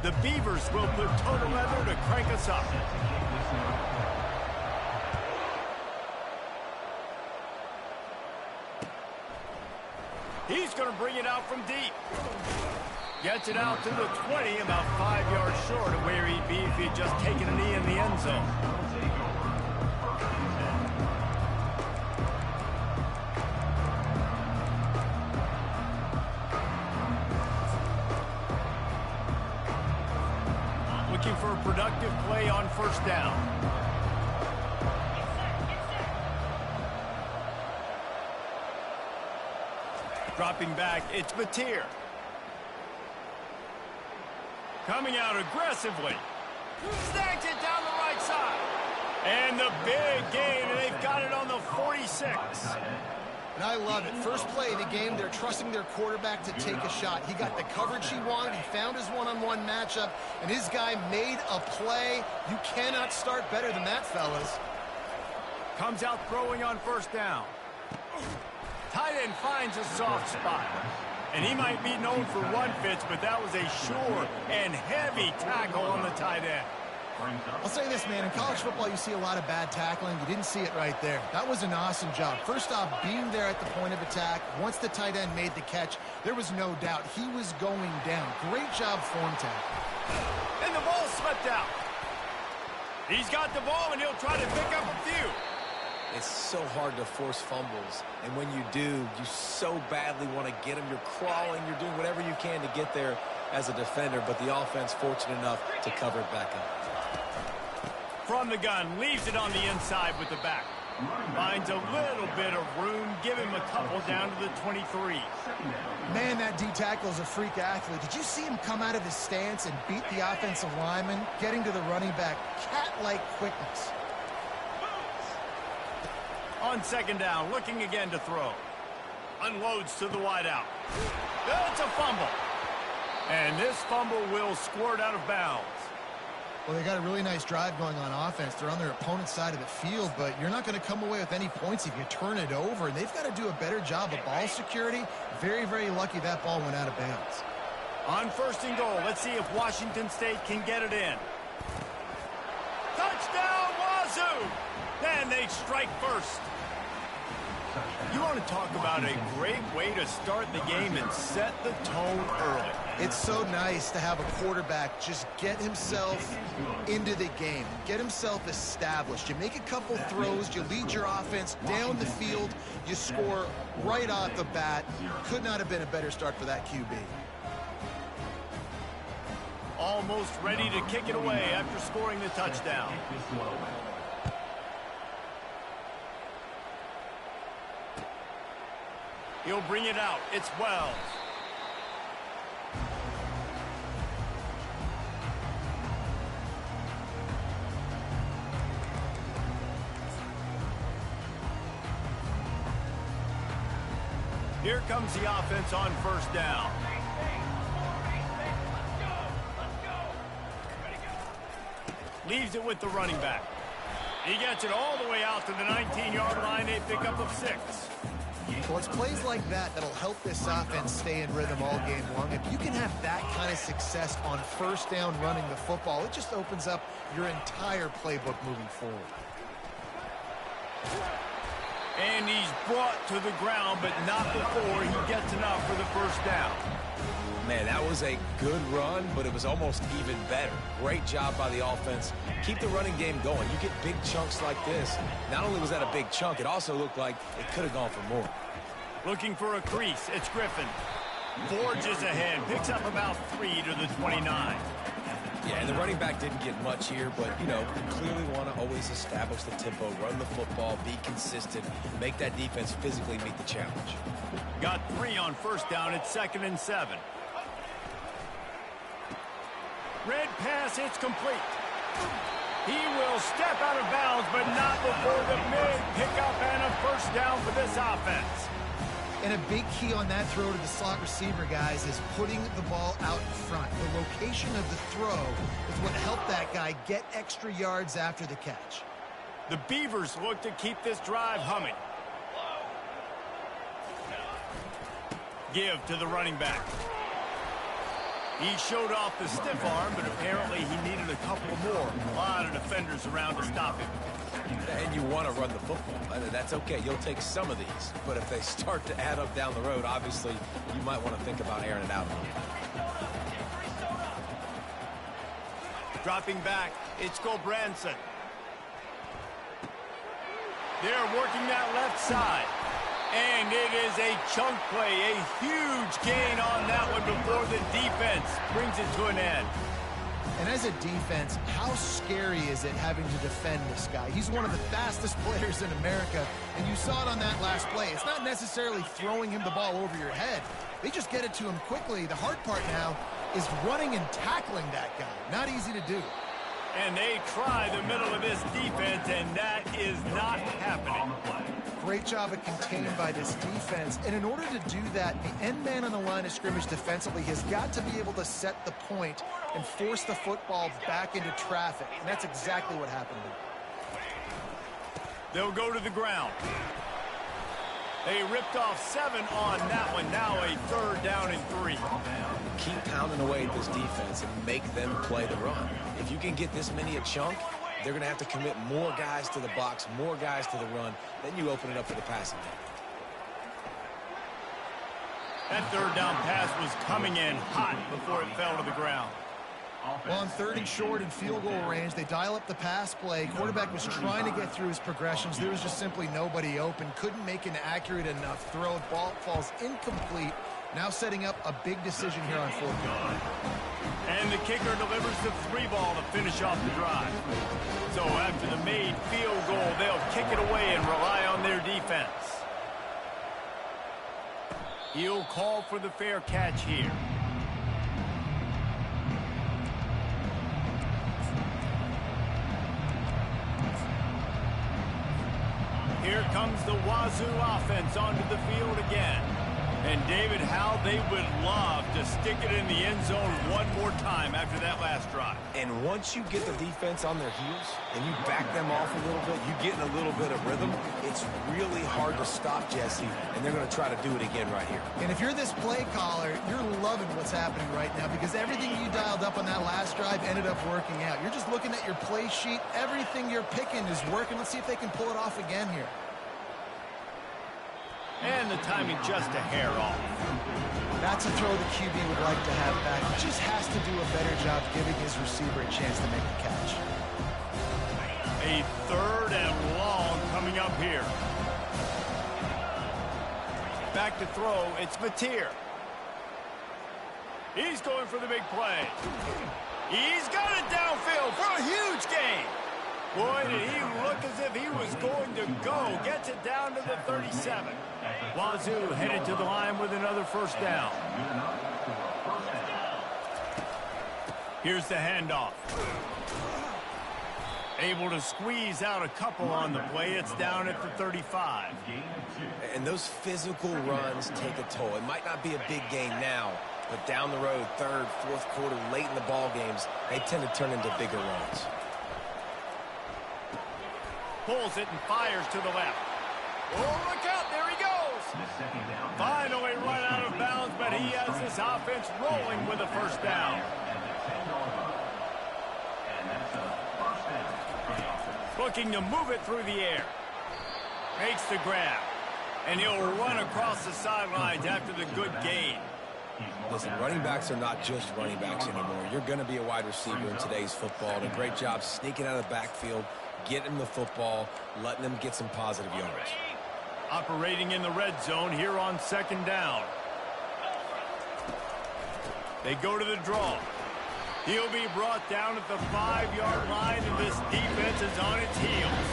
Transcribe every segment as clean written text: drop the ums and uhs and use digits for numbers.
The Beavers will put total leather to crank us up. He's going to bring it out from deep. Gets it out to the 20, about 5 yards short of where he'd be if he'd just taken a knee in the end zone. Looking for a productive play on first down. Dropping back, it's Mateer. Coming out aggressively. Snags it down the right side. And the big gain, and they've got it on the 46. And I love it. First play of the game, they're trusting their quarterback to take a shot. He got the coverage he wanted. He found his one-on-one matchup, and his guy made a play. You cannot start better than that, fellas. Comes out throwing on first down. Tight end finds a soft spot. And he might be known for one fits, but that was a sure and heavy tackle on the tight end. I'll say this, man. In college football, you see a lot of bad tackling. You didn't see it right there. That was an awesome job. First off, being there at the point of attack. Once the tight end made the catch, there was no doubt he was going down. Great job form tackle. And the ball swept out. He's got the ball, and he'll try to pick up a few. It's so hard to force fumbles, and when you do, you so badly want to get them. You're crawling, you're doing whatever you can to get there as a defender, but the offense fortunate enough to cover it back up. From the gun, leaves it on the inside with the back. Finds a little bit of room, give him a couple down to the 23. Man, that D-tackle is a freak athlete. Did you see him come out of his stance and beat the offensive lineman, getting to the running back? Cat-like quickness. On second down, looking again to throw. Unloads to the wideout. That's a fumble. And this fumble will squirt out of bounds. Well, they got a really nice drive going on offense. They're on their opponent's side of the field, but you're not going to come away with any points if you turn it over. And they've got to do a better job of ball security. Very, very lucky that ball went out of bounds. On first and goal, let's see if Washington State can get it in. Touchdown, Wazoo! Then they strike first. You want to talk about a great way to start the game and set the tone early. It's so nice to have a quarterback just get himself into the game, get himself established. You make a couple throws, you lead your offense down the field, you score right off the bat. Could not have been a better start for that QB. Almost ready to kick it away after scoring the touchdown. He'll bring it out. It's Wells. Here comes the offense on first down. Leaves it with the running back. He gets it all the way out to the 19-yard line. A pickup of 6. Well, it's plays like that that'll help this offense stay in rhythm all game long. If you can have that kind of success on first down running the football, it just opens up your entire playbook moving forward. And he's brought to the ground, but not before he gets enough for the first down. Man, that was a good run, but it was almost even better. Great job by the offense. Keep the running game going. You get big chunks like this. Not only was that a big chunk, it also looked like it could have gone for more. Looking for a crease. It's Griffin. Forges ahead. Picks up about 3 to the 29. Yeah, and the running back didn't get much here, but, you know, you clearly want to always establish the tempo, run the football, be consistent, make that defense physically meet the challenge. Got 3 on first down. It's 2nd and 7. Red pass, it's complete. He will step out of bounds, but not before the big pickup and a first down for this offense. And a big key on that throw to the slot receiver, guys, is putting the ball out in front. The location of the throw is what helped that guy get extra yards after the catch. The Beavers look to keep this drive humming. Give to the running back. He showed off the stiff arm, but apparently he needed a couple more. A lot of defenders around to stop him. And you want to run the football. That's okay. You'll take some of these. But if they start to add up down the road, obviously, you might want to think about airing it out a little bit. Dropping back, it's Branson. They're working that left side. And it is a chunk play, a huge gain on that one before the defense brings it to an end. And as a defense, how scary is it having to defend this guy? He's one of the fastest players in America, and you saw it on that last play. It's not necessarily throwing him the ball over your head. They just get it to him quickly. The hard part now is running and tackling that guy. Not easy to do. And they try the middle of this defense, and that is not happening. Great job of containing by this defense. And in order to do that, the end man on the line of scrimmage defensively has got to be able to set the point and force the football back into traffic. And that's exactly what happened there. They'll go to the ground. They ripped off 7 on that one. Now a 3rd down and 3. Keep pounding away at this defense and make them play the run. If you can get this many a chunk, they're going to have to commit more guys to the box, more guys to the run. Then you open it up for the passing game. That 3rd down pass was coming in hot before it fell to the ground. Well, on 3rd and short and field goal range, they dial up the pass play. Quarterback was trying to get through his progressions. There was just simply nobody open. Couldn't make an accurate enough throw. Ball falls incomplete. Now setting up a big decision here on 4th down. And the kicker delivers the 3-ball to finish off the drive. So after the made field goal, they'll kick it away and rely on their defense. He'll call for the fair catch here. Here comes the Wazoo offense onto the field again. And David, how they would love to stick it in the end zone one more time after that last drive. And once you get the defense on their heels and you back them off a little bit, you get in a little bit of rhythm, it's really hard to stop, Jesse, and they're going to try to do it again right here. And if you're this play caller, you're loving what's happening right now because everything you dialed up on that last drive ended up working out. You're just looking at your play sheet. Everything you're picking is working. Let's see if they can pull it off again here. And the timing just a hair off. That's a throw the QB would like to have back. He just has to do a better job giving his receiver a chance to make the catch. A 3rd and long coming up here. Back to throw, it's Mateer. He's going for the big play. He's got it downfield for a huge gain. Boy, did he look as if he was going to go. Gets it down to the 37. Wazoo headed to the line with another 1st down. Here's the handoff. Able to squeeze out a couple on the play. It's down at the 35. And those physical runs take a toll. It might not be a big gain now, but down the road, 3rd, 4th quarter, late in the ball games, they tend to turn into bigger runs. Pulls it and fires to the left. Oh, look out, there he goes. Finally run out of bounds, but he has this offense rolling with a 1st down. Looking to move it through the air. Makes the grab. And he'll run across the sidelines after the good gain. Listen, running backs are not just running backs anymore. You're going to be a wide receiver in today's football. And a great job sneaking out of the backfield, getting them the football, letting them get some positive yards. Operating in the red zone here on 2nd down. They go to the draw. He'll be brought down at the 5-yard line, and this defense is on its heels.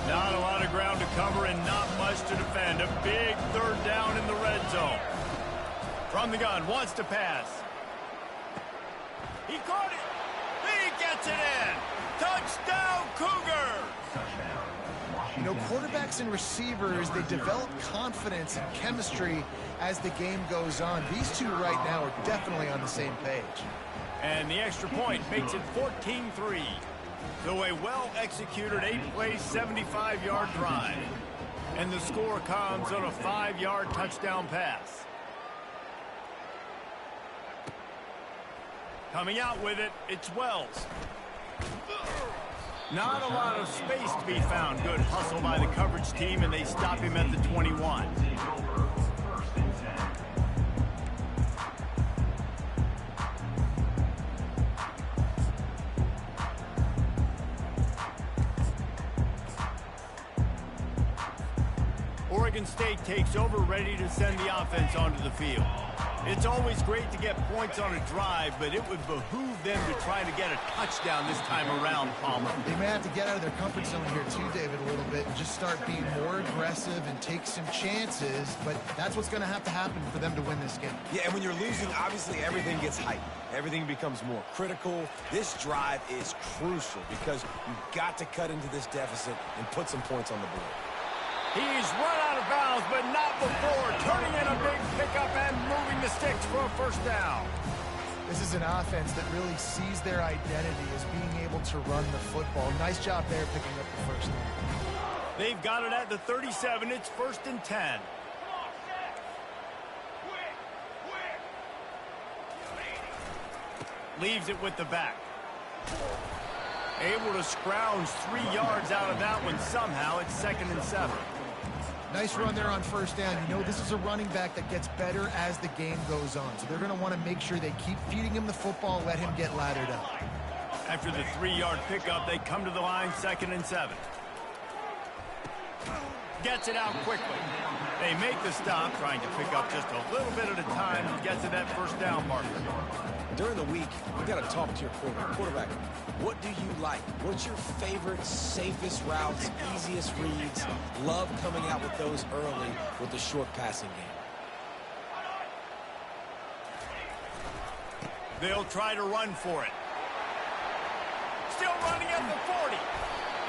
Not a lot of ground to cover and not much to defend. A big 3rd down in the red zone. From the gun, wants to pass. He caught it. He gets it in. Touchdown, Cougars. You know, quarterbacks and receivers, they develop confidence and chemistry as the game goes on. These two right now are definitely on the same page. And the extra point makes it 14-3. So a well-executed 8-play, 75-yard drive. And the score comes on a 5-yard touchdown pass. Coming out with it, it's Wells. Not a lot of space to be found. Good hustle by the coverage team, and they stop him at the 21. Oregon State takes over, ready to send the offense onto the field. It's always great to get points on a drive, but it would behoove them to try to get a touchdown this time around, Palmer. They may have to get out of their comfort zone here too, David, a little bit, and just start being more aggressive and take some chances, but that's what's going to happen for them to win this game. Yeah, and when you're losing, obviously everything gets heightened. Everything becomes more critical. This drive is crucial because you've got to cut into this deficit and put some points on the board. He's run out of bounds, but not before turning in a big pickup and moving the sticks for a first down. This is an offense that really sees their identity as being able to run the football. Nice job there picking up the first down. They've got it at the 37. It's 1st and 10. Leaves it with the back. Able to scrounge 3 yards out of that one somehow. It's 2nd and 7. Nice run there on first down. You know, this is a running back that gets better as the game goes on. So they're going to want to make sure they keep feeding him the football, let him get laddered up. After the 3-yard pickup, they come to the line, 2nd and 7. Gets it out quickly. They make the stop, trying to pick up just a little bit at a time to get to that first down marker. During the week, you got to talk to your quarterback. What do you like? What's your favorite, safest routes, easiest reads? Love coming out with those early with the short passing game. They'll try to run for it. Still running at the 40.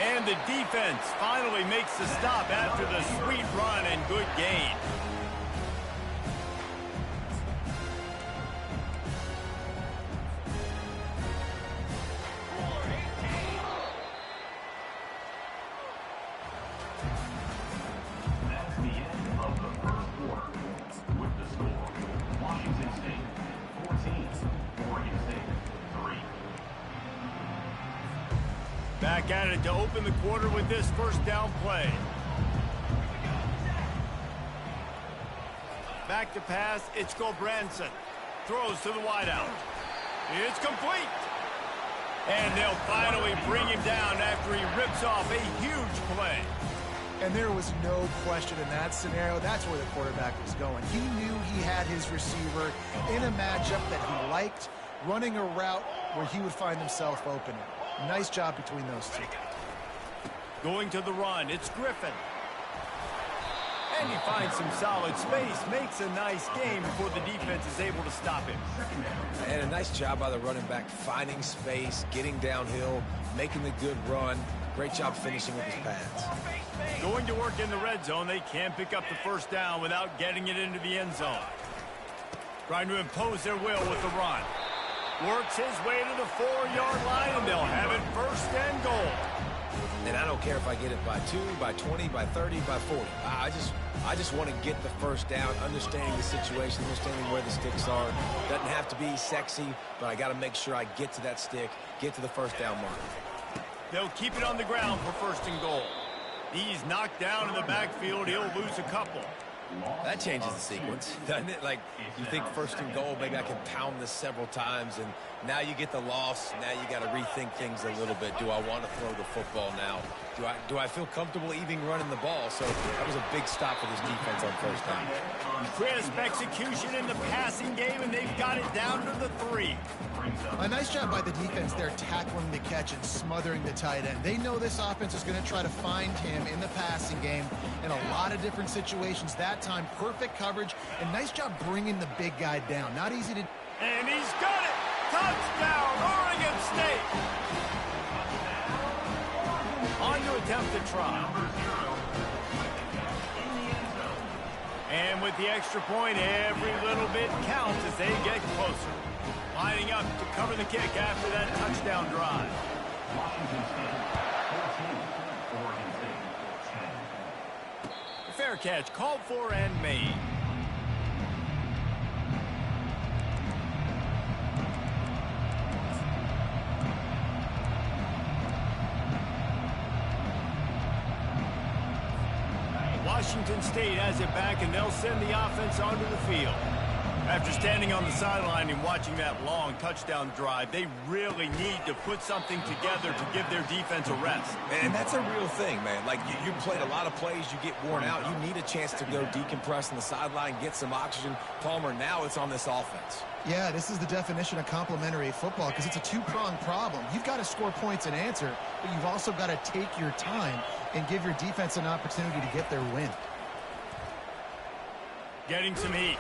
And the defense finally makes the stop after the sweet run and good gain. That's the end of the first quarter. With the score, Washington State 14, Oregon State 3. Back at it to open the quarter with this first down play. Back to pass, it's Gulbranson. Throws to the wideout. It's complete. And they'll finally bring him down after he rips off a huge play. And there was no question in that scenario. That's where the quarterback was going. He knew he had his receiver in a matchup that he liked, running a route where he would find himself open. Nice job between those two. Going to the run, it's Griffin. And he finds some solid space, makes a nice game before the defense is able to stop him. And a nice job by the running back, finding space, getting downhill, making the good run. Great job finishing with his pads. Going to work in the red zone, they can't pick up the first down without getting it into the end zone. Trying to impose their will with the run. Works his way to the 4-yard line, and they'll have it 1st and goal. And I don't care if I get it by 2, by 20, by 30, by 40. I just want to get the first down, understanding the situation, understanding where the sticks are. Doesn't have to be sexy, but I got to make sure I get to that stick, get to the first down mark. They'll keep it on the ground for 1st and goal. He's knocked down in the backfield. He'll lose a couple. That changes the sequence, doesn't it? Like, you think 1st and goal, maybe I can pound this several times, and now you get the loss. Now you got to rethink things a little bit. Do I want to throw the football now? Do I feel comfortable even running the ball? So that was a big stop for this defense on 1st down. Crisp execution in the passing game, and they've got it down to the 3. A nice job by the defense there, tackling the catch and smothering the tight end. They know this offense is going to try to find him in the passing game in a lot of different situations. That time, perfect coverage, and nice job bringing the big guy down. Not easy to... And he's got it! Touchdown, Oregon State! On to attempt the try. And with the extra point, every little bit counts as they get closer. Lining up to cover the kick after that touchdown drive. Washington State 14, Oregon State 10. Fair catch, called for and made. Washington State has it back, and they'll send the offense onto the field. After standing on the sideline and watching that long touchdown drive, they really need to put something together to give their defense a rest. And that's a real thing, man. Like, you played a lot of plays, you get worn out. You need a chance to go decompress on the sideline, get some oxygen. Palmer, now it's on this offense. Yeah, this is the definition of complementary football because it's a two-pronged problem. You've got to score points and answer, but you've also got to take your time and give your defense an opportunity to get their win. Getting some heat.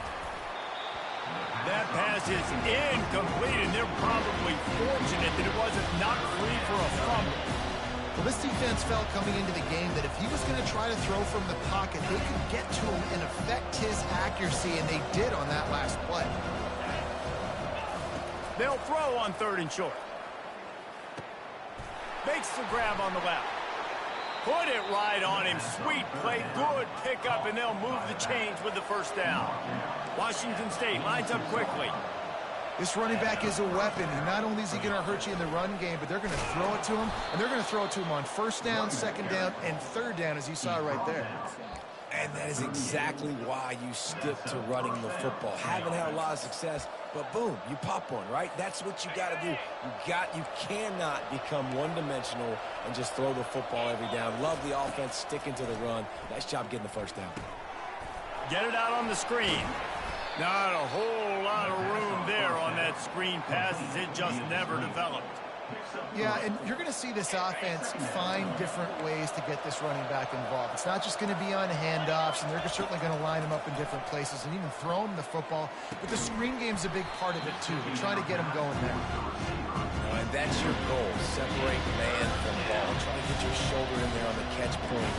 That pass is incomplete, and they're probably fortunate that it wasn't knocked free for a fumble. Well, this defense felt coming into the game that if he was going to try to throw from the pocket, they could get to him and affect his accuracy, and they did on that last play. They'll throw on 3rd and short. Makes the grab on the left. Put it right on him. Sweet play. Good pickup, and they'll move the chains with the first down. Washington State lines up quickly. This running back is a weapon, and not only is he going to hurt you in the run game, but they're going to throw it to him, and they're going to throw it to him on 1st down, 2nd down, and 3rd down, as you saw right there. And that is exactly why you stick to running the football. Haven't had a lot of success, but boom, you pop one, right? That's what you got to do. You cannot become one-dimensional and just throw the football every down. Love the offense, sticking to the run. Nice job getting the 1st down. Get it out on the screen. Not a whole lot of room there on that screen pass, as it just never developed. Yeah, and you're going to see this offense find different ways to get this running back involved. It's not just going to be on handoffs, and they're certainly going to line him up in different places and even throw him the football. But the screen game's a big part of it, too. We're trying to get him going there. And that's your goal, separate man from ball. Try to get your shoulder in there on the catch point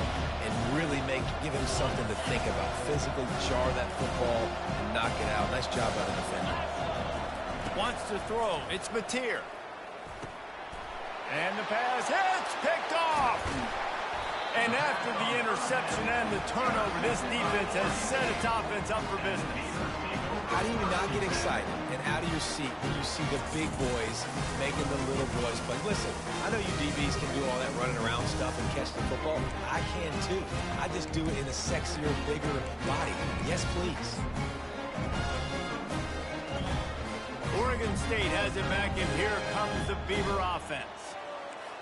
and really give him something to think about. Physically jar that football and knock it out. Nice job by the defender. Wants to throw. It's Mateer. And the pass hits, picked off. And after the interception and the turnover, this defense has set its offense up for business. How do you not get excited and out of your seat when you see the big boys making the little boys play? Listen, I know you DBs can do all that running around stuff and catch the football. I can too. I just do it in a sexier, bigger body. Yes, please. Oregon State has it back, and here comes the Beaver offense.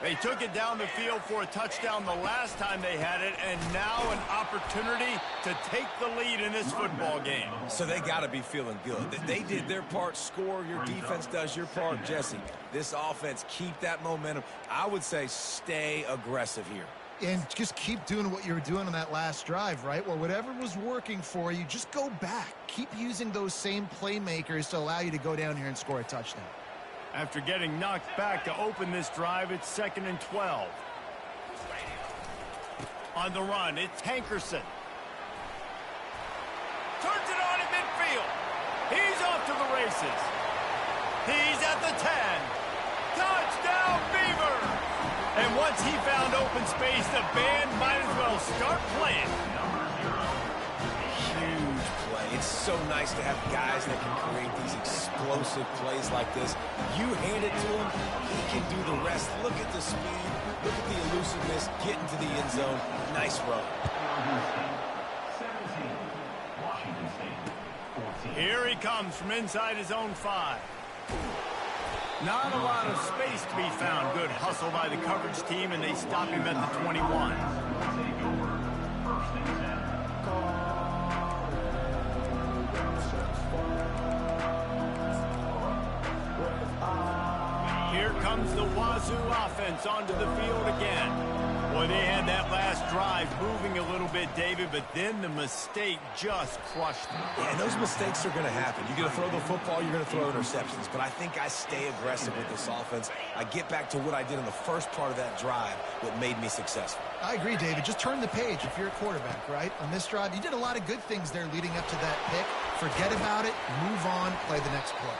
They took it down the field for a touchdown the last time they had it, and now an opportunity to take the lead in this football game. So they got to be feeling good. They did their part, score. Your defense does your part. Jesse, this offense, keep that momentum. I would say stay aggressive here. And just keep doing what you were doing on that last drive, right? Well, whatever was working for you, just go back. Keep using those same playmakers to allow you to go down here and score a touchdown. After getting knocked back to open this drive, it's 2nd and 12. On the run, it's Hankerson. Turns it on in midfield. He's off to the races. He's at the 10. Touchdown, Beaver! And once he found open space, the band might as well start playing. Huge play. It's so nice to have guys that can create these explosive plays like this. You hand it to him, he can do the rest. Look at the speed. Look at the elusiveness. Get into the end zone. Nice run. Here he comes from inside his own 5. Not a lot of space to be found. Good hustle by the coverage team, and they stop him at the 21. Here comes the Wazoo offense onto the field again. Boy, they had that last drive moving a little bit, David, but then the mistake just crushed them. Yeah, and those mistakes are going to happen. You're going to throw the football, you're going to throw interceptions. But I think I stay aggressive with this offense. I get back to what I did in the first part of that drive that made me successful. I agree, David. Just turn the page if you're a quarterback, right? On this drive, you did a lot of good things there leading up to that pick. Forget about it, move on, play the next play.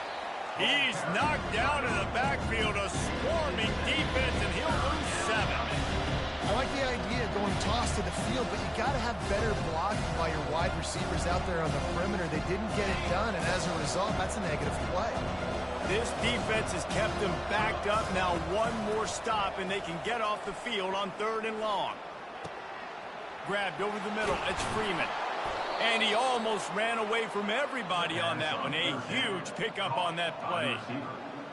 He's knocked down in the backfield, a swarming defense, and he'll lose 7. I I like the idea of going toss to the field, but you got to have better blocking by your wide receivers out there on the perimeter. They didn't get it done, and as a result, that's a negative play. This defense has kept them backed up. Now one more stop, and they can get off the field on 3rd and long. Grabbed over the middle. It's Freeman. And he almost ran away from everybody on that one. A huge pickup on that play.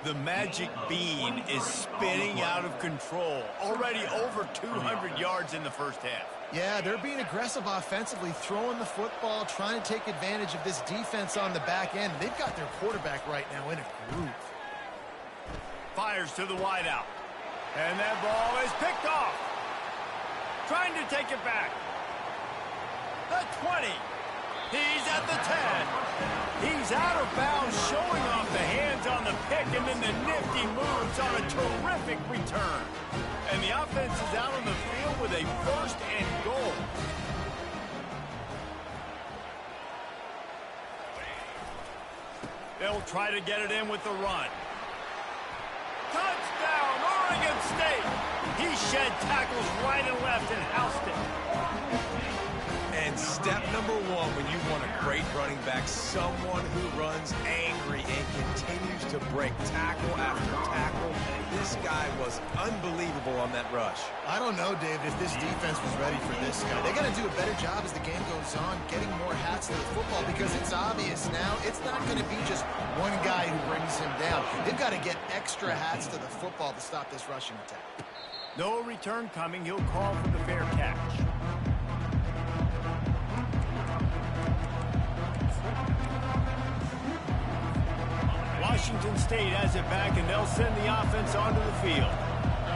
The magic bean is spinning out of control. Already over 200 yards in the first half. Yeah, they're being aggressive offensively, throwing the football, trying to take advantage of this defense on the back end. They've got their quarterback right now in a groove. Fires to the wideout. And that ball is picked off. Trying to take it back. The 20. He's at the 10. He's out of bounds, showing off the hands on the pick, and then the nifty moves on a terrific return. And the offense is out on the field with a 1st and goal. They'll try to get it in with the run. Touchdown, Oregon State! He shed tackles right and left and housed it. And step number 1 when you want a great running back, someone who runs angry and continues to break tackle after tackle. This guy was unbelievable on that rush. I don't know, David, if this defense was ready for this guy. They got to do a better job as the game goes on, getting more hats to the football, because it's obvious now it's not going to be just one guy who brings him down. They've got to get extra hats to the football to stop this rushing attack. No return coming. He'll call for the fair catch. Washington State has it back, and they'll send the offense onto the field.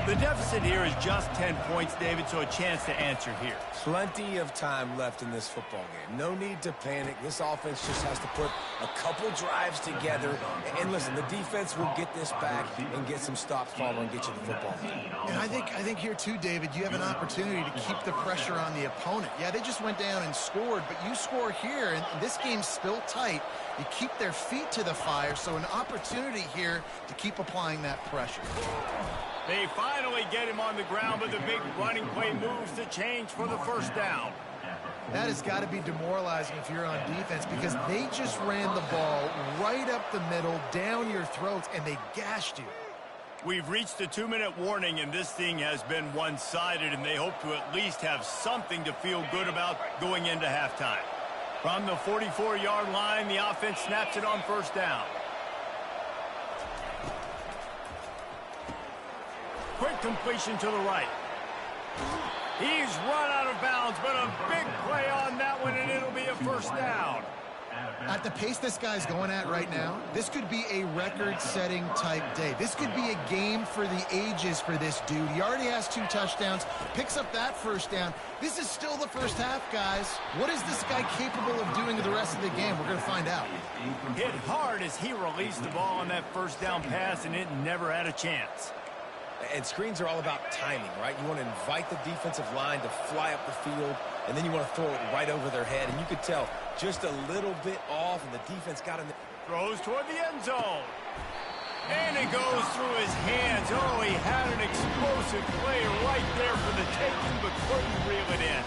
The deficit here is just 10 points, David, so a chance to answer here. Plenty of time left in this football game. No need to panic. This offense just has to put a couple drives together. And listen, the defense will get this back and get some stops following and get you the football. And I think here too, David, you have an opportunity to keep the pressure on the opponent. Yeah, they just went down and scored, but you score here, and this game's still tight. You keep their feet to the fire, so an opportunity here to keep applying that pressure. They finally get him on the ground, but the big running play moves the change for the 1st down. That has got to be demoralizing if you're on defense, because they just ran the ball right up the middle, down your throats, and they gashed you. We've reached the 2-minute warning, and this thing has been one-sided, and they hope to at least have something to feel good about going into halftime. From the 44-yard line, the offense snaps it on 1st down. Quick completion to the right. He's run out of bounds, but a big play on that one, and it'll be a 1st down. At the pace this guy's going at right now, this could be a record-setting type day. This could be a game for the ages for this dude. He already has 2 touchdowns, picks up that 1st down. This is still the 1st half, guys. What is this guy capable of doing the rest of the game? We're going to find out. Hit hard as he released the ball on that 1st down pass, and it never had a chance. And screens are all about timing, right? You want to invite the defensive line to fly up the field, and then you want to throw it right over their head. And you could tell just a little bit off, and the defense got in the... Throws toward the end zone. And it goes through his hands. Oh, he had an explosive play right there for the taking, but couldn't reel it in.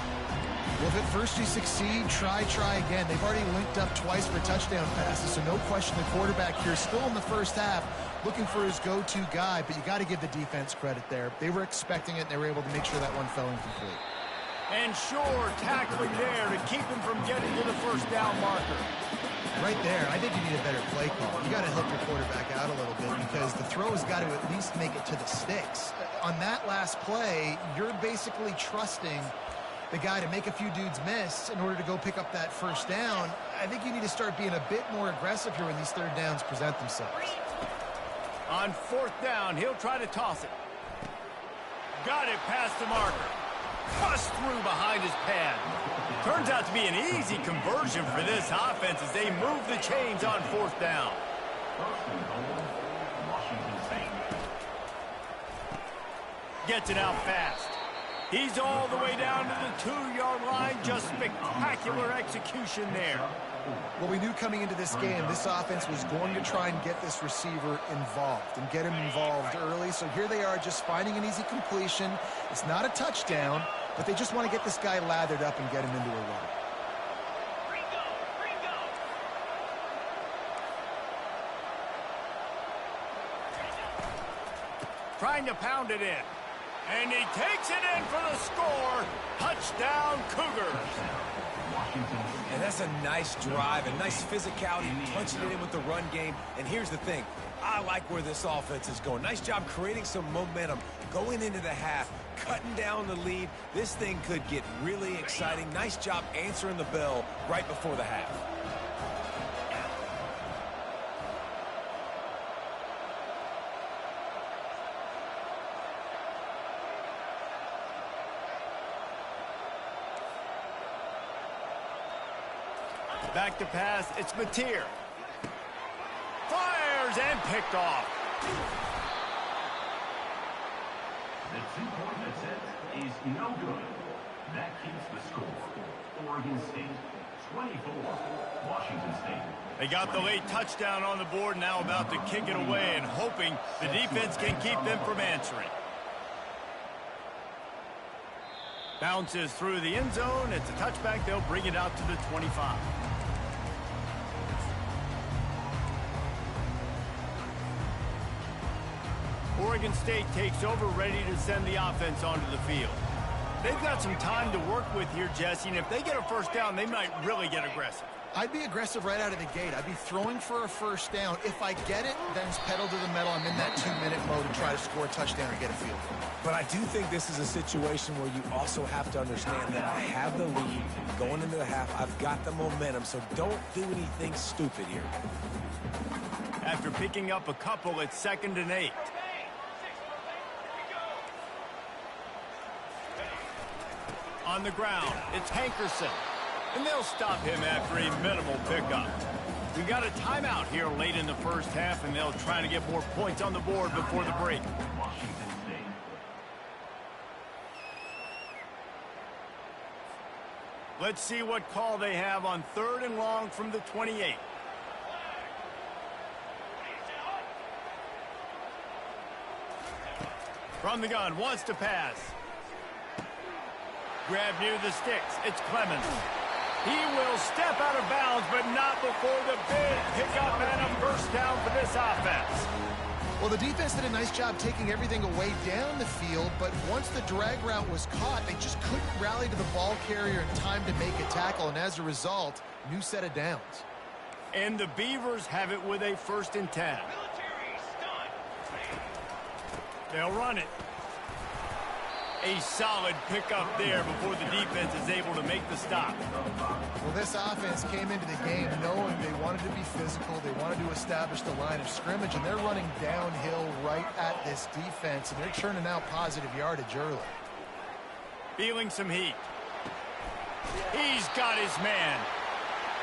Well, if at first you succeed, try again. They've already linked up twice for touchdown passes, so no question the quarterback here still in the 1st half looking for his go-to guy, but you got to give the defense credit there. They were expecting it, and they were able to make sure that one fell incomplete. And sure, tackling there to keep him from getting to the 1st down marker. Right there, I think you need a better play call. You got to help your quarterback out a little bit, because the throw has got to at least make it to the sticks. On that last play, you're basically trusting the guy to make a few dudes miss in order to go pick up that 1st down. I think you need to start being a bit more aggressive here when these 3rd downs present themselves. On 4th down, he'll try to toss it. Got it past the marker. Bust through behind his pad. Turns out to be an easy conversion for this offense as they move the chains on 4th down. Gets it out fast. He's all the way down to the 2-yard line. Just spectacular execution there. Well, we knew coming into this game, this offense was going to try and get this receiver involved and get him involved early. So here they are just finding an easy completion. It's not a touchdown, but they just want to get this guy lathered up and get him into a run. Trying to pound it in. And he takes it in for the score. Touchdown, Cougars. And that's a nice drive, a nice physicality, punching it in with the run game. And here's the thing. I like where this offense is going. Nice job creating some momentum, going into the half, cutting down the lead. This thing could get really exciting. Nice job answering the bell right before the half. Back to pass, it's Mateer. Fires and picked off. The 2-point attempt is no good. That keeps the score. Oregon State 24, Washington State. They got the late touchdown on the board, now about to kick it away and hoping the defense can keep them from answering. Bounces through the end zone. It's a touchback. They'll bring it out to the 25. Oregon State takes over, ready to send the offense onto the field. They've got some time to work with here, Jesse, and if they get a first down, they might really get aggressive. I'd be aggressive right out of the gate. I'd be throwing for a first down. If I get it, then it's pedal to the metal. I'm in that 2-minute mode and try to score a touchdown or get a field goal. But I do think this is a situation where you also have to understand that I have the lead going into the half. I've got the momentum, so don't do anything stupid here. After picking up a couple, it's 2nd and 8. On the ground, it's Hankerson. And they'll stop him after a minimal pickup. We got a timeout here late in the first half, and they'll try to get more points on the board before the break. Let's see what call they have on 3rd and long from the 28. From the gun, wants to pass. Grab near the sticks. It's Clemens. He will step out of bounds, but not before the big pickup and a first down for this offense. Well, the defense did a nice job taking everything away down the field, but once the drag route was caught, they just couldn't rally to the ball carrier in time to make a tackle, and as a result, new set of downs. And the Beavers have it with a 1st and 10. They'll run it. A solid pickup there before the defense is able to make the stop. Well, this offense came into the game knowing they wanted to be physical, they wanted to establish the line of scrimmage, and they're running downhill right at this defense, and they're churning out positive yardage early. Feeling some heat. He's got his man.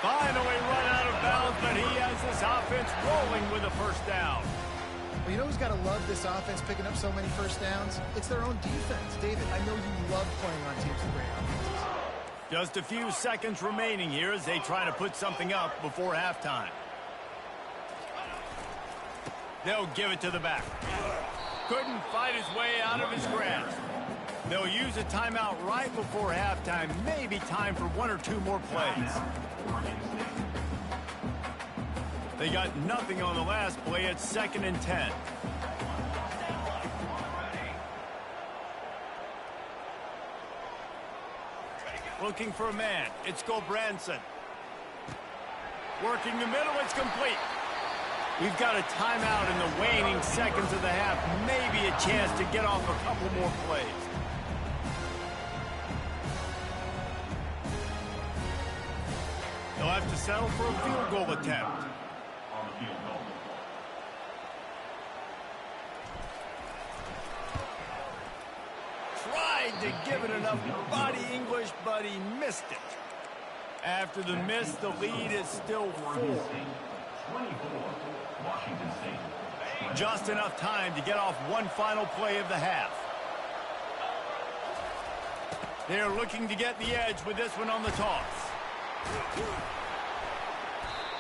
Finally run out of bounds, but he has this offense rolling with a first down. Well, you know who's got to love this offense picking up so many first downs? It's their own defense. David, I know you love playing on teams with great offenses. Just a few seconds remaining here as they try to put something up before halftime. They'll give it to the back. Couldn't fight his way out of his grasp. They'll use a timeout right before halftime. Maybe time for 1 or 2 more plays. They got nothing on the last play. It's 2nd and 10. Looking for a man. It's Gulbranson. Working the middle. It's complete. We've got a timeout in the waning seconds of the half. Maybe a chance to get off a couple more plays. They'll have to settle for a field goal attempt. Tried to give it enough body English, but he missed it. After the miss, the lead is still 4. Just enough time to get off one final play of the half. They're looking to get the edge with this one on the toss.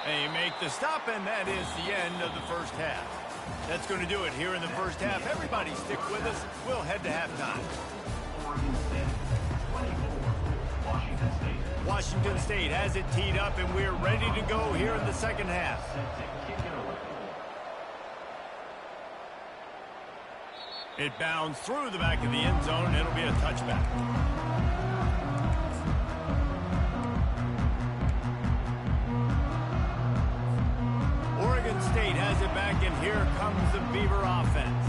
They make the stop, and that is the end of the first half. That's going to do it here in the first half. Everybody stick with us. We'll head to halftime. Oregon State, 24. Washington State. Washington State has it teed up, and we're ready to go here in the second half. Set to kick it away. It bounds through the back of the end zone, and it'll be a touchback. Oregon State has it back, and here comes the Beaver offense.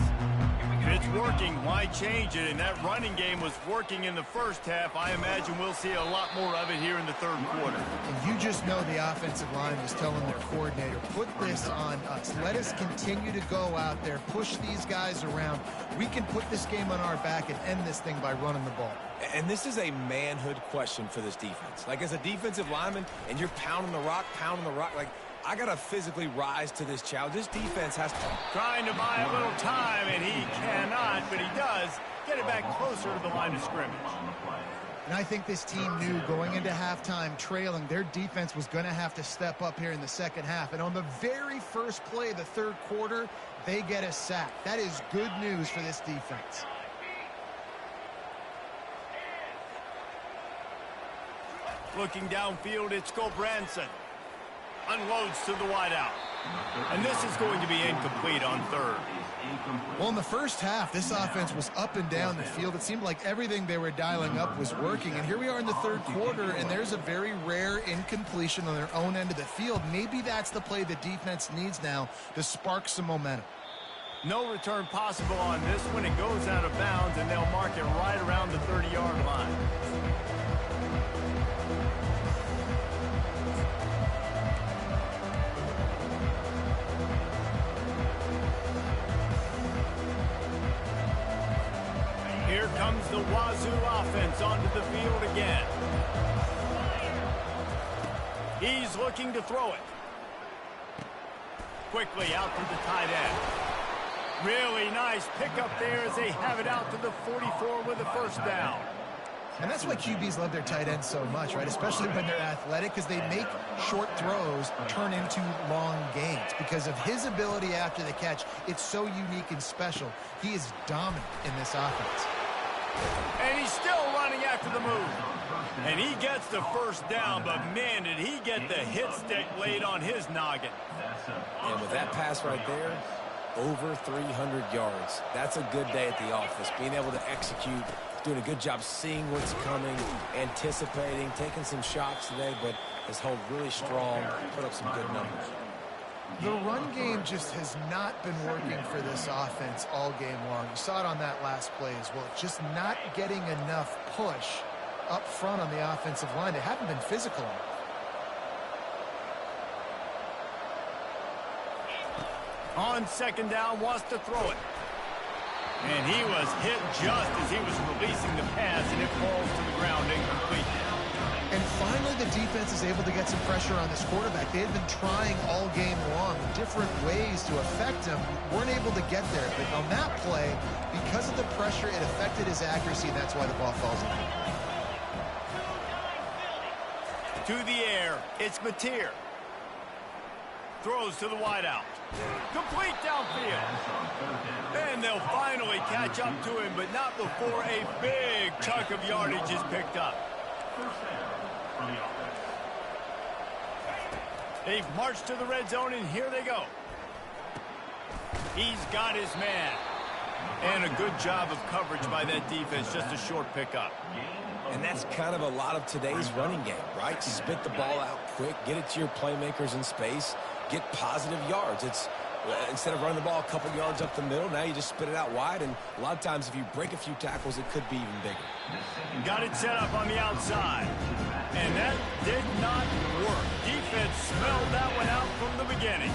If it's working, why change it? And that running game was working in the first half. I imagine we'll see a lot more of it here in the third quarter. And you just know the offensive line was telling their coordinator, put this on us. Let us continue to go out there, push these guys around. We can put this game on our back and end this thing by running the ball. And this is a manhood question for this defense. Like, as a defensive lineman, and you're pounding the rock, like, I got to physically rise to this challenge. This defense has to... Trying to buy a little time, and he cannot, but he does get it back closer to the line of scrimmage. And I think this team knew going into halftime trailing, their defense was going to have to step up here in the second half. And on the very first play of the third quarter, they get a sack. That is good news for this defense. Looking downfield, it's Branson. Unloads to the wideout. And this is going to be incomplete on third. Well, in the first half, this offense was up and down the field. It seemed like everything they were dialing up was working. And here we are in the third quarter, and there's a very rare incompletion on their own end of the field. Maybe that's the play the defense needs now to spark some momentum. No return possible on this one. It goes out of bounds, and they'll mark it right around the 30-yard line. Here comes the Wazoo offense onto the field again. He's looking to throw it. Quickly out to the tight end. Really nice pickup there as they have it out to the 44 with a first down. And that's why QBs love their tight ends so much, right? Especially when they're athletic, because they make short throws turn into long gains. Because of his ability after the catch, it's so unique and special. He is dominant in this offense. And he's still running after the move. And he gets the first down, but man, did he get the hit stick laid on his noggin. And with that pass right there, over 300 yards. That's a good day at the office. Being able to execute, doing a good job seeing what's coming, anticipating, taking some shots today, but has held really strong, put up some good numbers. The run game just has not been working for this offense all game long. You saw it on that last play as well. Just not getting enough push up front on the offensive line. They haven't been physical enough. On second down, wants to throw it. And he was hit just as he was releasing the pass, and it falls to the ground incomplete. And finally, the defense is able to get some pressure on this quarterback. They had been trying all game long different ways to affect him. Weren't able to get there. But on that play, because of the pressure, it affected his accuracy, and that's why the ball falls in. To the air, it's Mateer. Throws to the wideout. Complete downfield. And they'll finally catch up to him, but not before a big chunk of yardage is picked up. They've marched to the red zone, and here they go. He's got his man. And a good job of coverage by that defense, just a short pickup. And that's kind of a lot of today's running game, right? Spit the ball out quick, get it to your playmakers in space, get positive yards. It's instead of running the ball a couple yards up the middle, now you just spit it out wide, and a lot of times if you break a few tackles, it could be even bigger. Got it set up on the outside. And that did not work. Defense smelled that one out from the beginning.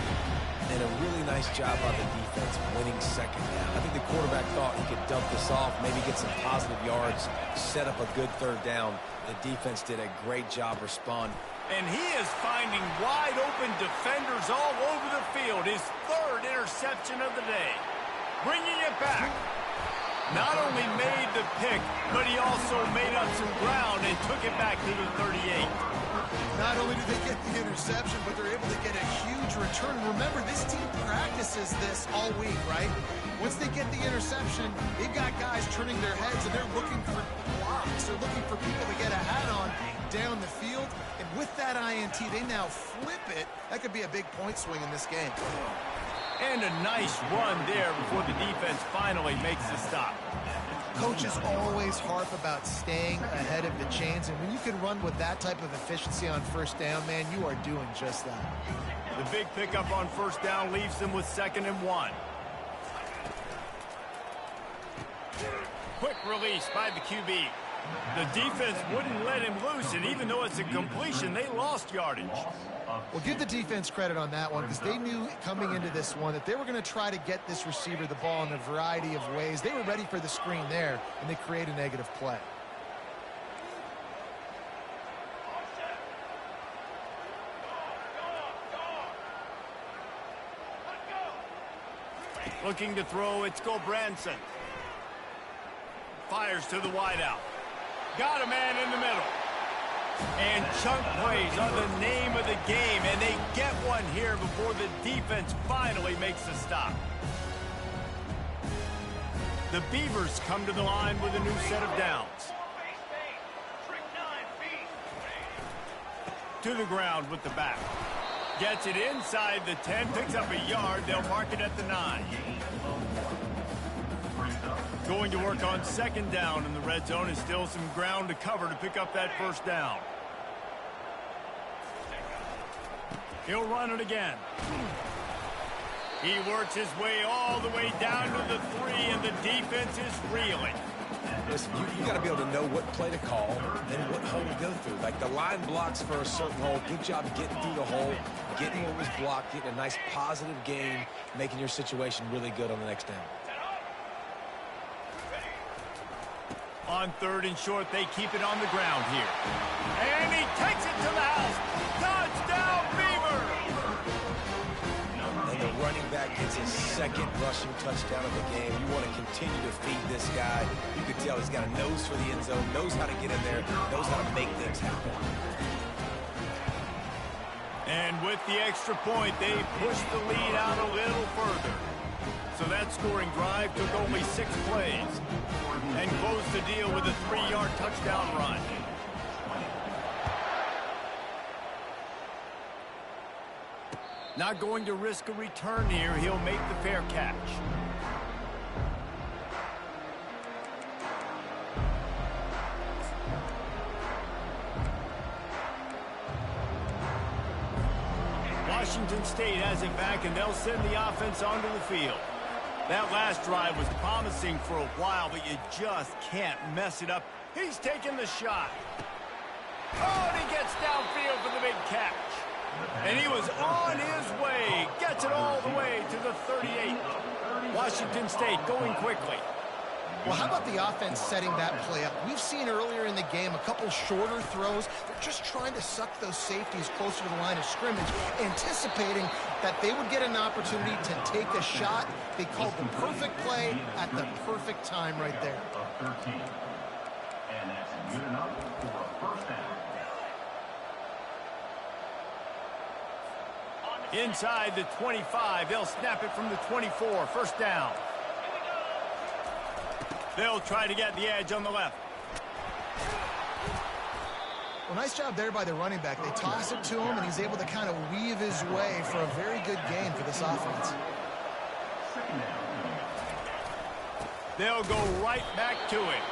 And a really nice job by the defense winning second down. I think the quarterback thought he could dump this off, maybe get some positive yards, set up a good third down. The defense did a great job responding. And he is finding wide open defenders all over the field. His third interception of the day. Bringing it back. Not only made the pick, but he also made up some ground and took it back to the 38. Not only do they get the interception, but they're able to get a huge return. Remember, this team practices this all week, right? Once they get the interception, they've got guys turning their heads, and they're looking for blocks. They're looking for people to get a hat on down the field. And with that INT, they now flip it. That could be a big point swing in this game. And a nice run there before the defense finally makes the stop. Coaches always harp about staying ahead of the chains, and when you can run with that type of efficiency on first down, man, you are doing just that. The big pickup on first down leaves them with 2nd and 1. Quick release by the QB. The defense wouldn't let him loose, and even though it's a completion, they lost yardage. Well, give the defense credit on that one, because they knew coming into this one that they were going to try to get this receiver the ball in a variety of ways. They were ready for the screen there, and they create a negative play. Looking to throw, it's Branson. Fires to the wideout. Got a man in the middle. And chunk plays are the name of the game, and they get one here before the defense finally makes the stop. The Beavers come to the line with a new set of downs. To the ground with the back. Gets it inside the 10, picks up a yard. They'll mark it at the 9. Going to work on 2nd down in the red zone, and still some ground to cover to pick up that first down. He'll run it again. He works his way all the way down to the 3, and the defense is reeling. Listen, you got to be able to know what play to call and what hole to go through. Like the line blocks for a certain hole. Good job getting through the hole, getting what was blocked, getting a nice positive gain, making your situation really good on the next down. On 3rd and short, they keep it on the ground here. And he takes it to the house. Touchdown, Beaver! And the running back gets his 2nd rushing touchdown of the game. You want to continue to feed this guy. You can tell he's got a nose for the end zone, knows how to get in there, knows how to make things happen. And with the extra point, they push the lead out a little further. So that scoring drive took only 6 plays and closed the deal with a 3-yard touchdown run. Not going to risk a return here. He'll make the fair catch. Washington State has it back, and they'll send the offense onto the field. That last drive was promising for a while, but you just can't mess it up. He's taking the shot. Oh, and he gets downfield for the big catch. And he was on his way. Gets it all the way to the 38. Washington State going quickly. Well, how about the offense setting that play up? We've seen earlier in the game a couple shorter throws. They're just trying to suck those safeties closer to the line of scrimmage, anticipating that they would get an opportunity to take a shot. They called the perfect play at the perfect time right there. 13. And that's good enough for a first down. Inside the 25, they'll snap it from the 24. First down. They'll try to get the edge on the left. Well, nice job there by the running back. They toss it to him, and he's able to kind of weave his way for a very good gain for this offense. They'll go right back to it.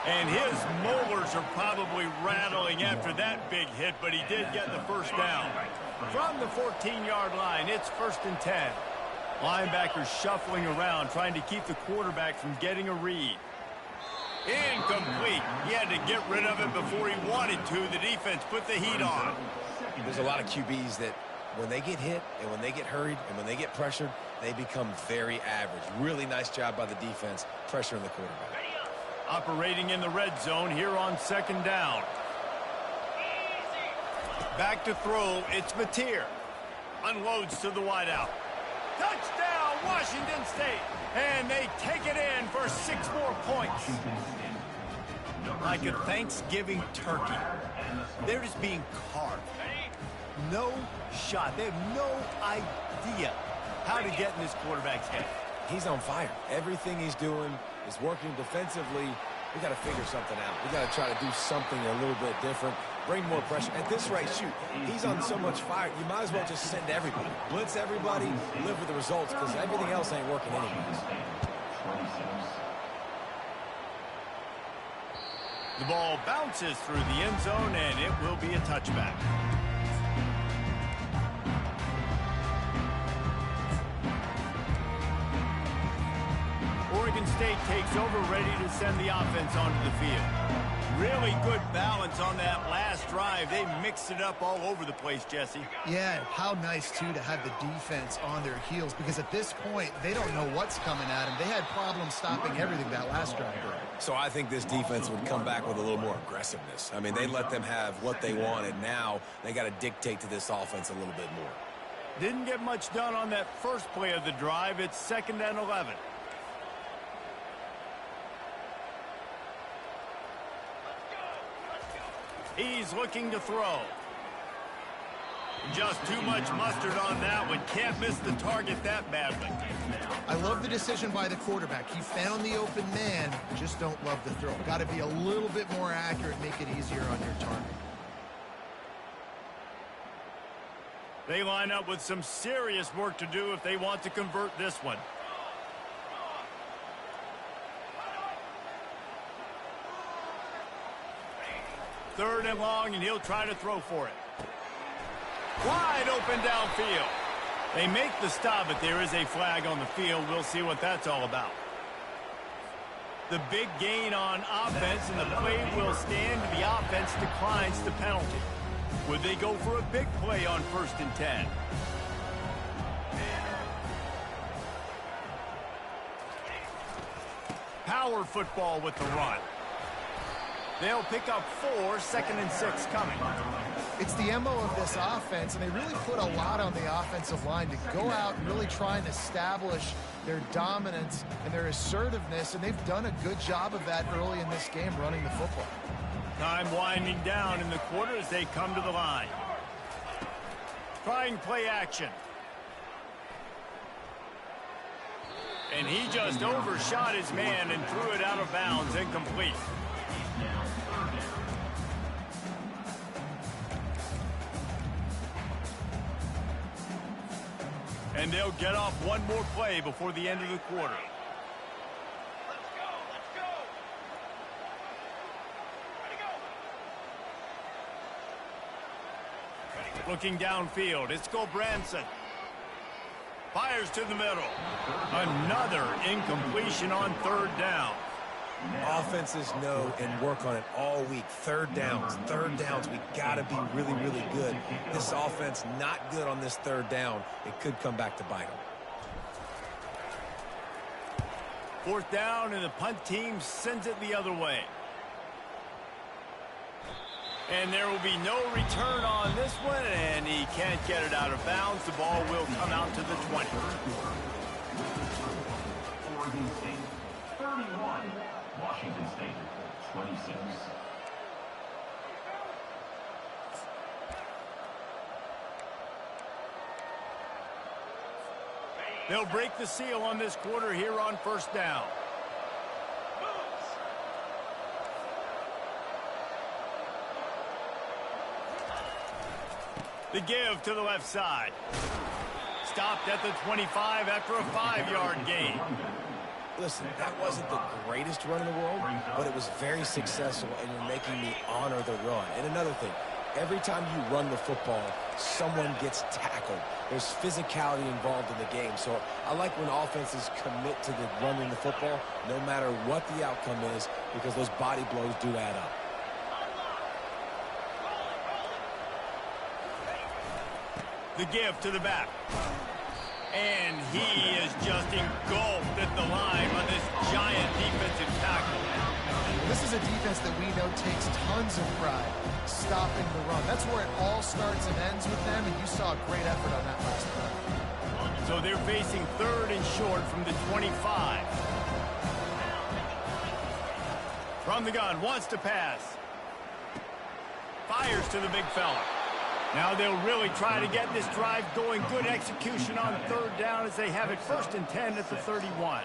And his molars are probably rattling after that big hit, but he did get the first down. From the 14-yard line, it's 1st and 10. Linebackers shuffling around, trying to keep the quarterback from getting a read. Incomplete. He had to get rid of it before he wanted to. The defense put the heat on. There's a lot of QBs that when they get hit and when they get hurried and when they get pressured, they become very average. Really nice job by the defense pressuring the quarterback. Operating in the red zone here on 2nd down. Back to throw, it's Mateer. Unloads to the wideout. Touchdown, Washington State. And they take it in for 6 more points. Like a Thanksgiving turkey. They're just being carved. No shot. They have no idea how to get in this quarterback's head. He's on fire. Everything he's doing is working defensively. We got to figure something out. We got to try to do something a little bit different. Bring more pressure. At this rate, shoot, he's on so much fire. You might as well just send everybody. Blitz everybody, live with the results, because everything else ain't working anyways. The ball bounces through the end zone, and it will be a touchback. Oregon State takes over, ready to send the offense onto the field. Really good balance on that last drive. They mixed it up all over the place, Jesse. Yeah, how nice, too, to have the defense on their heels, because at this point, they don't know what's coming at them. They had problems stopping everything that last drive. So I think this defense would come back with a little more aggressiveness. I mean, they let them have what they wanted. Now they got to dictate to this offense a little bit more. Didn't get much done on that first play of the drive. It's 2nd and 11. He's looking to throw. Just too much mustard on that one. Can't miss the target that badly. I love the decision by the quarterback. He found the open man. Just don't love the throw. Got to be a little bit more accurate, make it easier on your target. They line up with some serious work to do if they want to convert this one. Third and long, and he'll try to throw for it. Wide open downfield. They make the stop, but there is a flag on the field. We'll see what that's all about. The big gain on offense, and the play will stand. The offense declines the penalty. Would they go for a big play on 1st and 10? Power football with the run. They'll pick up 4, 2nd and 6 coming. It's the MO of this offense, and they really put a lot on the offensive line to go out and really try and establish their dominance and their assertiveness, and they've done a good job of that early in this game running the football. Time winding down in the quarter as they come to the line. Trying play action. And he just overshot his man and threw it out of bounds, incomplete. And they'll get off one more play before the end of the quarter. Looking downfield, it's Branson. Fires to the middle. Another incompletion on 3rd down. Offenses know and work on it all week. Third downs, we got to be really, really good. This offense not good on this 3rd down. It could come back to bite them. 4th down, and the punt team sends it the other way. And there will be no return on this one, and he can't get it out of bounds. The ball will come out to the 20. Oregon State, 31. Washington State, 26. They'll break the seal on this quarter here on 1st down. The give to the left side. Stopped at the 25 after a 5-yard gain. Listen, that wasn't the greatest run in the world, but it was very successful, and you're making me honor the run. And another thing, every time you run the football, someone gets tackled. There's physicality involved in the game. So I like when offenses commit to the running the football, no matter what the outcome is, because those body blows do add up. The give to the back. And he is just engulfed at the line by this giant defensive tackle. This is a defense that we know takes tons of pride stopping the run. That's where it all starts and ends with them, and you saw a great effort on that last play. So they're facing 3rd and short from the 25. From the gun, wants to pass. Fires to the big fella. Now they'll really try to get this drive going. Good execution on 3rd down as they have it 1st and 10 at the 31.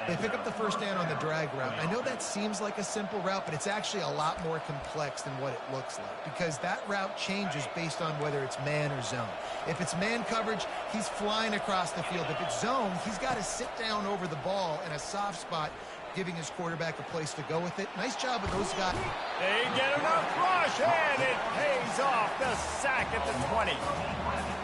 They pick up the first down on the drag route. I know that seems like a simple route, but it's actually a lot more complex than what it looks like because that route changes based on whether it's man or zone. If it's man coverage, he's flying across the field. If it's zone, he's got to sit down over the ball in a soft spot, giving his quarterback a place to go with it. Nice job of those guys. They get enough rush, and it pays off. The sack at the 20.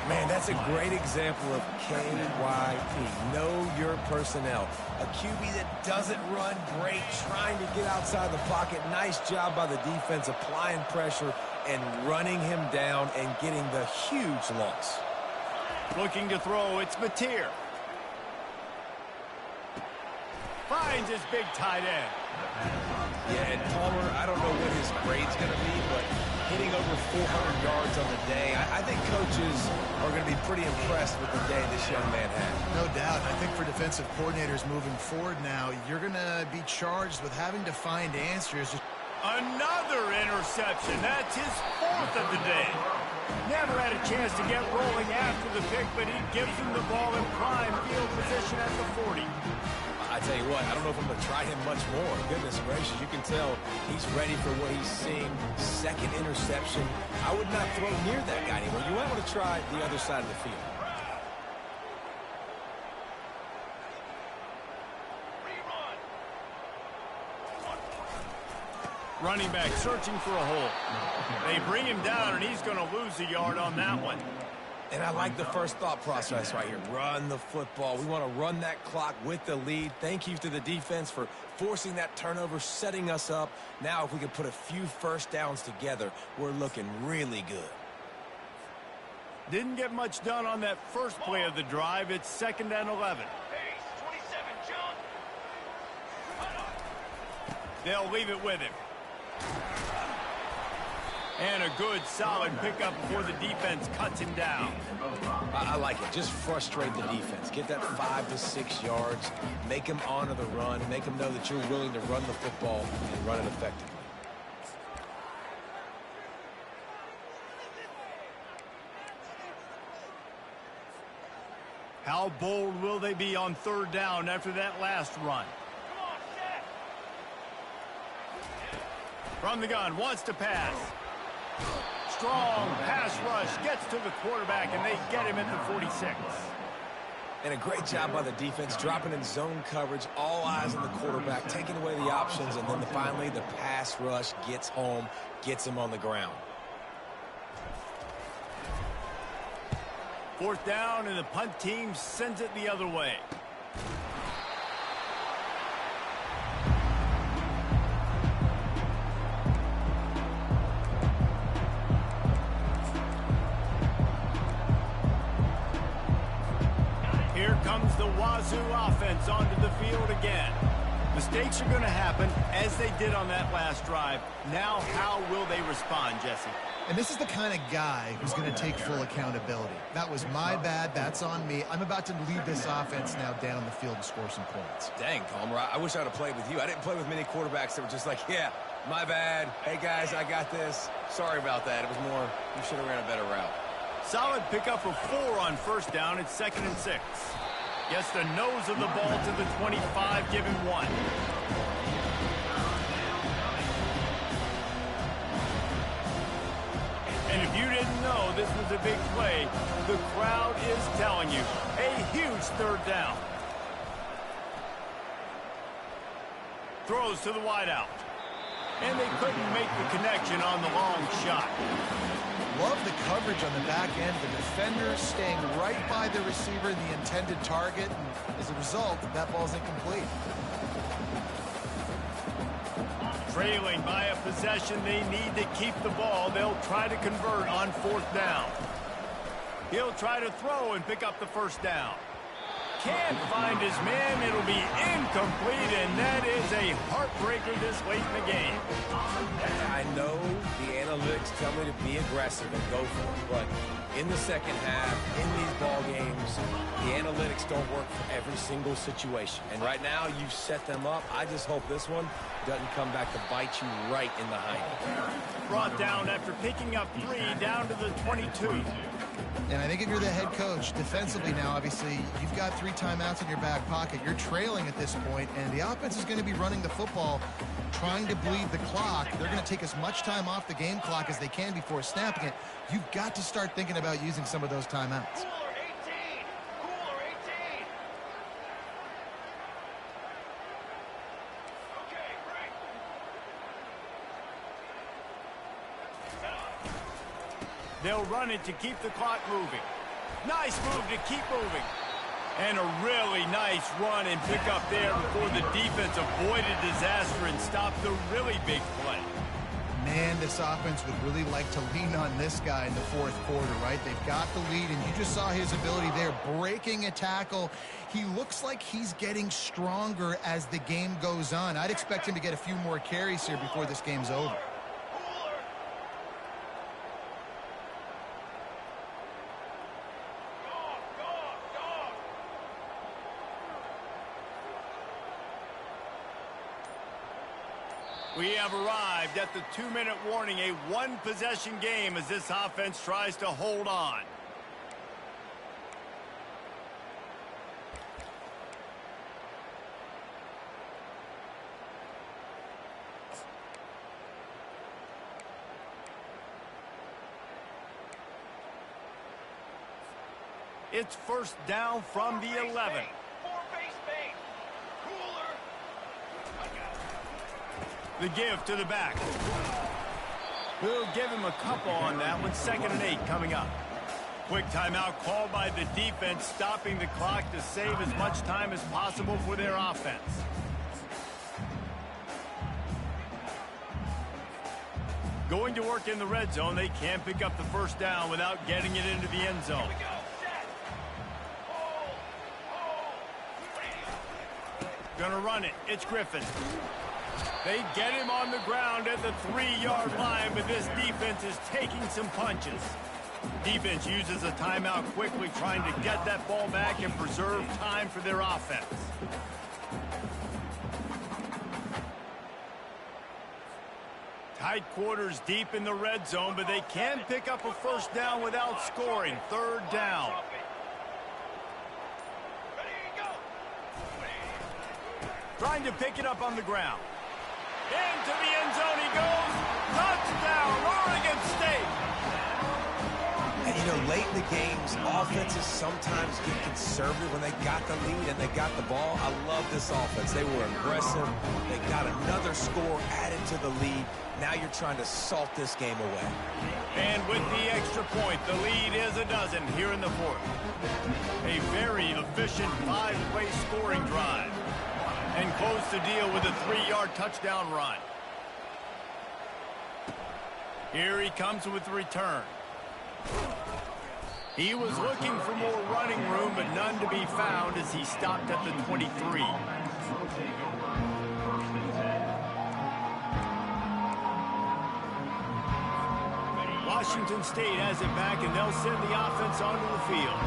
Man, that's a great example of KYP. Know your personnel. A QB that doesn't run great, trying to get outside the pocket. Nice job by the defense applying pressure and running him down and getting the huge loss. Looking to throw, it's Mateer. Finds his big tight end. Yeah, and Palmer, I don't know what his grade's going to be, but hitting over 400 yards on the day, I think coaches are going to be pretty impressed with the day this young man had. No doubt. I think for defensive coordinators moving forward now, you're going to be charged with having to find answers. Another interception. That's his 4th of the day. Never had a chance to get rolling after the pick, but he gives him the ball in prime field position at the 40. I tell you what, I don't know if I'm going to try him much more. Goodness gracious, you can tell he's ready for what he's seeing. 2nd interception. I would not throw near that guy anymore. You might want to try the other side of the field. Running back searching for a hole. They bring him down, and he's going to lose a yard on that one. And I like the first thought process right here. Run the football. We want to run that clock with the lead. Thank you to the defense for forcing that turnover, setting us up. Now if we can put a few first downs together, we're looking really good. Didn't get much done on that first play of the drive. It's 2nd and 11. They'll leave it with him. And a good, solid pickup before the defense cuts him down. I like it. Just frustrate the defense. Get that 5 to 6 yards. Make them honor the run. Make them know that you're willing to run the football and run it effectively. How bold will they be on 3rd down after that last run? From the gun, wants to pass. Strong pass rush, gets to the quarterback, and they get him at the 46. And a great job by the defense, dropping in zone coverage, all eyes on the quarterback, taking away the options, and then finally the pass rush gets home, gets him on the ground. 4th down, and the punt team sends it the other way. Here comes the Wazoo offense onto the field again. Mistakes are going to happen, as they did on that last drive. Now, how will they respond, Jesse? And this is the kind of guy who's going to take full accountability. That was my bad. That's on me. I'm about to lead this offense now down the field to score some points. Dang, Palmer, I wish I would have played with you. I didn't play with many quarterbacks that were just like, yeah, my bad. Hey, guys, I got this. Sorry about that. It was more, you should have ran a better route. Solid pickup of 4 on 1st down. It's 2nd and 6. Gets the nose of the ball to the 25, give him 1. And if you didn't know this was a big play, the crowd is telling you. A huge 3rd down. Throws to the wideout. And they couldn't make the connection on the long shot. Love the coverage on the back end. The defender staying right by the receiver, the intended target. And as a result, that ball's incomplete. Trailing by a possession, they need to keep the ball. They'll try to convert on 4th down. He'll try to throw and pick up the 1st down. can't find his man. It'll be incomplete, and that is a heartbreaker this late in the game. I know the analytics tell me to be aggressive and go for it, but in the second half, in these ball games, the analytics don't work for every single situation. And right now, you've set them up. I just hope this one doesn't come back to bite you right in the hind. Brought down after picking up 3 down to the 22. And I think if you're the head coach, defensively now, obviously, you've got 3 timeouts in your back pocket. You're trailing at this point, and the offense is going to be running the football, trying to bleed the clock. They're going to take as much time off the game clock as they can before snapping it. You've got to start thinking about using some of those timeouts. They'll run it to keep the clock moving. Nice move to keep moving. And a really nice run and pick up there before the defense avoided disaster and stopped the really big play. Man, this offense would really like to lean on this guy in the fourth quarter, right? They've got the lead, and you just saw his ability there, breaking a tackle. He looks like he's getting stronger as the game goes on. I'd expect him to get a few more carries here before this game's over. We have arrived at the 2-minute warning, a 1-possession game as this offense tries to hold on. It's first down from the 11. The give to the back. We'll give him a couple on that one. 2nd and 8 coming up. Quick timeout called by the defense, stopping the clock to save as much time as possible for their offense. Going to work in the red zone. They can't pick up the first down without getting it into the end zone. Gonna run it. It's Griffin. They get him on the ground at the 3-yard line, but this defense is taking some punches. Defense uses a timeout quickly, trying to get that ball back and preserve time for their offense. Tight quarters deep in the red zone, but they can pick up a first down without scoring. 3rd down. Trying to pick it up on the ground. Into the end zone he goes. Touchdown, Oregon State. And, you know, late in the games, offenses sometimes get conservative when they got the lead and they got the ball. I love this offense. They were aggressive. They got another score added to the lead. Now you're trying to salt this game away. And with the extra point, the lead is a dozen here in the 4th. A very efficient 5-play scoring drive. And close the deal with a 3-yard touchdown run. Here he comes with the return. He was looking for more running room, but none to be found as he stopped at the 23. Washington State has it back, and they'll send the offense onto the field.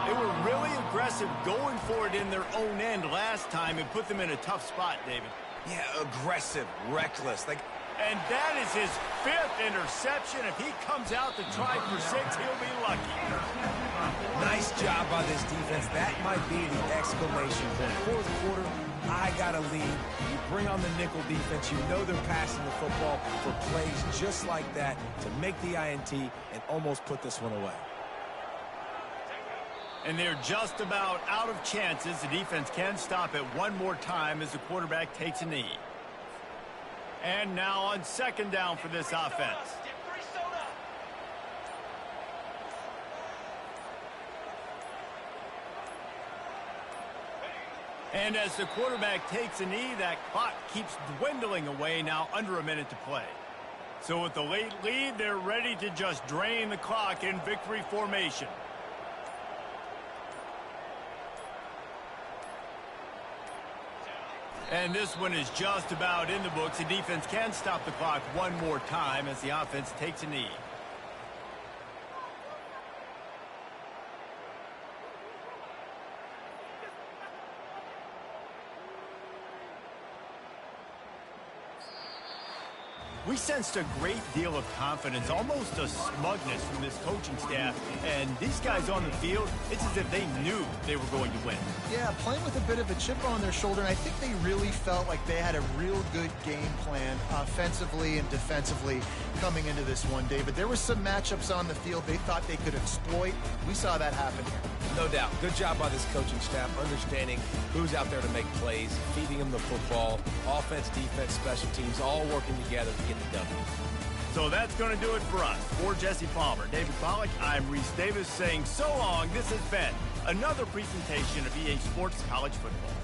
They were really aggressive going for it in their own end last time and put them in a tough spot, David. Yeah, aggressive, reckless. And that is his 5th interception. If he comes out to try for 6, he'll be lucky. Nice job by this defense. That might be the exclamation point. 4th quarter, I got a lead. You bring on the nickel defense. You know they're passing the football for plays just like that to make the INT and almost put this one away. And they're just about out of chances. The defense can stop it one more time as the quarterback takes a knee. And now on 2nd down for this offense. And as the quarterback takes a knee, that clock keeps dwindling away, now under a minute to play. So with the late lead, they're ready to just drain the clock in victory formation. And this one is just about in the books. The defense can stop the clock one more time as the offense takes a knee. We sensed a great deal of confidence, almost a smugness from this coaching staff. And these guys on the field, it's as if they knew they were going to win. Yeah, playing with a bit of a chip on their shoulder, and I think they really felt like they had a real good game plan offensively and defensively coming into this one, David. There were some matchups on the field they thought they could exploit. We saw that happen here. No doubt. Good job by this coaching staff, understanding who's out there to make plays, feeding them the football, offense, defense, special teams, all working together to get the W. So that's going to do it for us. For Jesse Palmer, David Pollack, I'm Reese Davis saying so long. This has been another presentation of EA Sports College Football.